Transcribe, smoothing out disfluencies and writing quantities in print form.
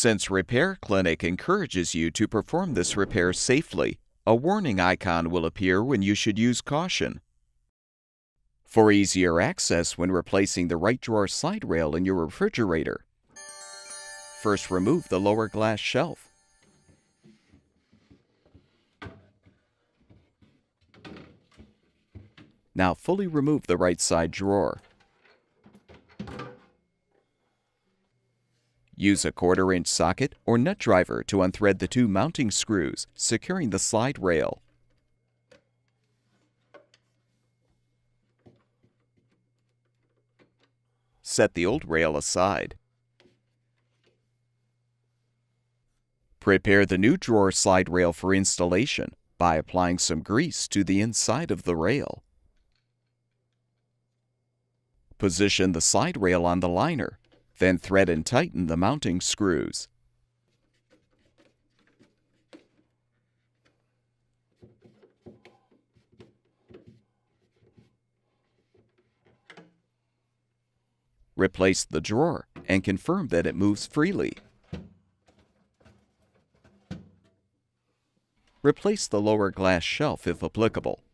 Since Repair Clinic encourages you to perform this repair safely, a warning icon will appear when you should use caution. For easier access when replacing the right drawer slide rail in your refrigerator, first remove the lower glass shelf. Now fully remove the right side drawer. Use a 1/4-inch socket or nut driver to unthread the 2 mounting screws, securing the slide rail. Set the old rail aside. Prepare the new drawer slide rail for installation by applying some grease to the inside of the rail. Position the slide rail on the liner, then thread and tighten the mounting screws. Replace the drawer and confirm that it moves freely. Replace the lower glass shelf if applicable.